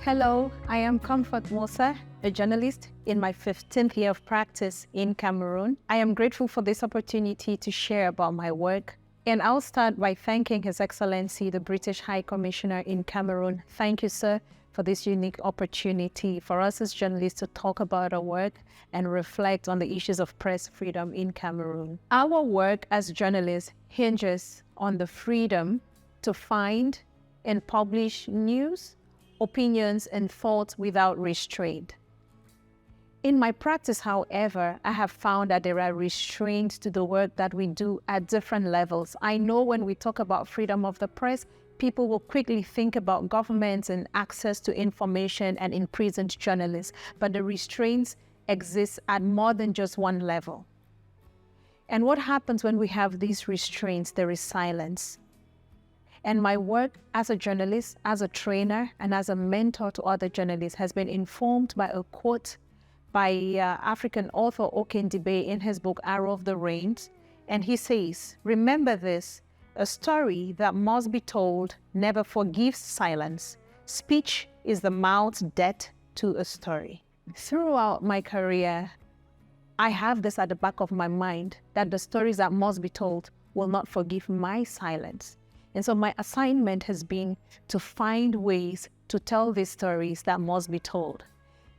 Hello, I am Comfort Mussa, a journalist in my 15th year of practice in Cameroon. I am grateful for this opportunity to share about my work. And I'll start by thanking His Excellency, the British High Commissioner in Cameroon. Thank you, sir, for this unique opportunity for us as journalists to talk about our work and reflect on the issues of press freedom in Cameroon. Our work as journalists hinges on the freedom to find and publish news, opinions, and thoughts without restraint. In my practice, however, I have found that there are restraints to the work that we do at different levels. I know when we talk about freedom of the press, people will quickly think about governments and access to information and imprisoned journalists, but the restraints exist at more than just one level. And what happens when we have these restraints? There is silence. And my work as a journalist, as a trainer, and as a mentor to other journalists has been informed by a quote by African author Okendebe in his book, Arrow of the Rains. And he says, "Remember this, a story that must be told never forgives silence. Speech is the mouth's debt to a story." Throughout my career, I have this at the back of my mind, that the stories that must be told will not forgive my silence. And so my assignment has been to find ways to tell these stories that must be told.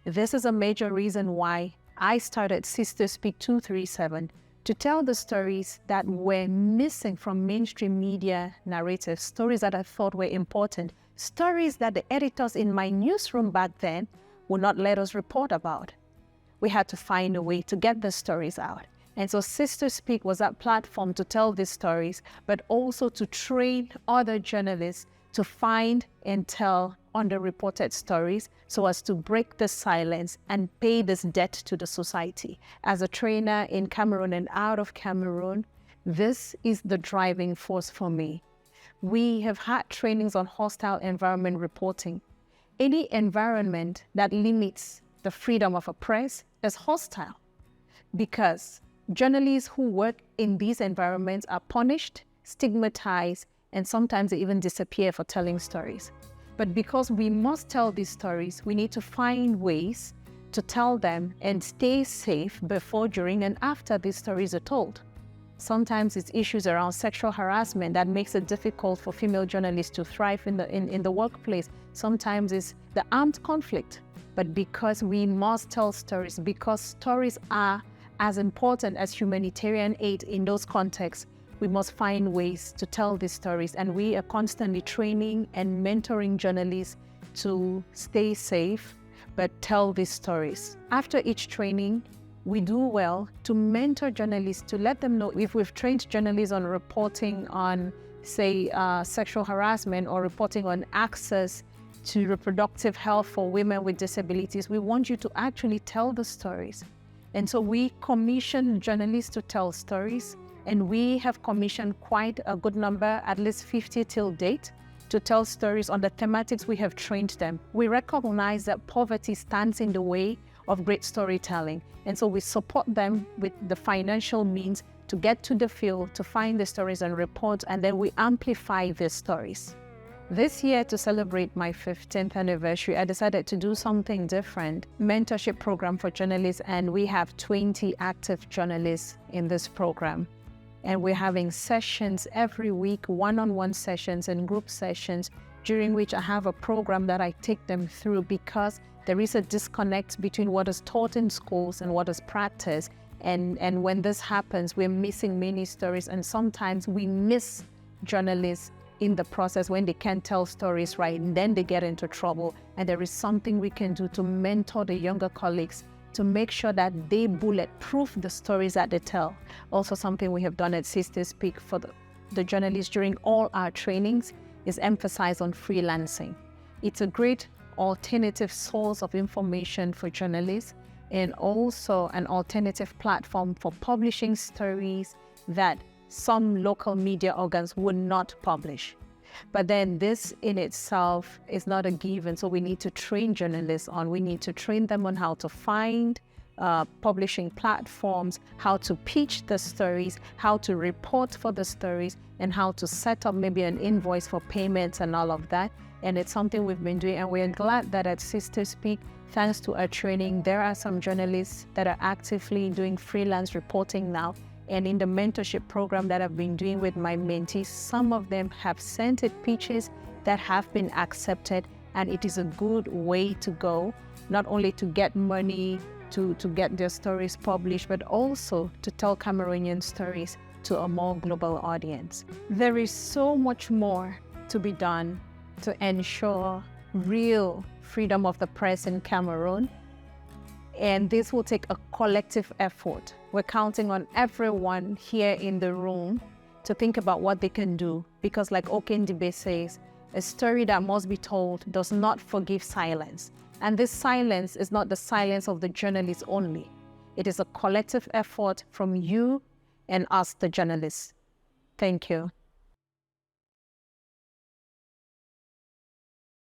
This is a major reason why I started Sister Speak 237, to tell the stories that were missing from mainstream media narratives, stories that I thought were important, stories that the editors in my newsroom back then would not let us report about. We had to find a way to get the stories out. And so Sister Speak was that platform to tell these stories, but also to train other journalists to find and tell underreported stories so as to break the silence and pay this debt to the society. As a trainer in Cameroon and out of Cameroon, this is the driving force for me. We have had trainings on hostile environment reporting. Any environment that limits the freedom of a press is hostile, because journalists who work in these environments are punished, stigmatized, and sometimes they even disappear for telling stories. But because we must tell these stories, we need to find ways to tell them and stay safe before, during, and after these stories are told. Sometimes it's issues around sexual harassment that makes it difficult for female journalists to thrive in the workplace. Sometimes it's the armed conflict. But because we must tell stories, because stories are as important as humanitarian aid in those contexts, we must find ways to tell these stories. And we are constantly training and mentoring journalists to stay safe, but tell these stories. After each training, we do well to mentor journalists, to let them know if we've trained journalists on reporting on, say, sexual harassment, or reporting on access to reproductive health for women with disabilities. We want you to actually tell the stories. And so we commission journalists to tell stories, and we have commissioned quite a good number, at least 50 till date, to tell stories on the thematics we have trained them. We recognize that poverty stands in the way of great storytelling, and so we support them with the financial means to get to the field, to find the stories and report, and then we amplify these stories. This year, to celebrate my 15th anniversary, I decided to do something different. Mentorship program for journalists, and we have 20 active journalists in this program. And we're having sessions every week, one-on-one sessions and group sessions, during which I have a program that I take them through, because there is a disconnect between what is taught in schools and what is practiced. And when this happens, we're missing many stories, and sometimes we miss journalists in the process when they can't tell stories right, and then they get into trouble. And there is something we can do to mentor the younger colleagues to make sure that they bulletproof the stories that they tell. Also, something we have done at Sister Speak for the journalists during all our trainings is emphasize on freelancing. It's a great alternative source of information for journalists, and also an alternative platform for publishing stories that some local media organs would not publish. But then this in itself is not a given, so we need to train journalists on, we need to train them on how to find, publishing platforms, how to pitch the stories, how to report for the stories, and how to set up maybe an invoice for payments and all of that. And it's something we've been doing, and we're glad that at Sister Speak, thanks to our training, there are some journalists that are actively doing freelance reporting now. And in the mentorship program that I've been doing with my mentees, some of them have sent it pitches that have been accepted, and it is a good way to go, not only to get money, to get their stories published, but also to tell Cameroonian stories to a more global audience. There is so much more to be done to ensure real freedom of the press in Cameroon. And this will take a collective effort. We're counting on everyone here in the room to think about what they can do. Because like Okendibe says, a story that must be told does not forgive silence. And this silence is not the silence of the journalists only. It is a collective effort from you and us, the journalists. Thank you.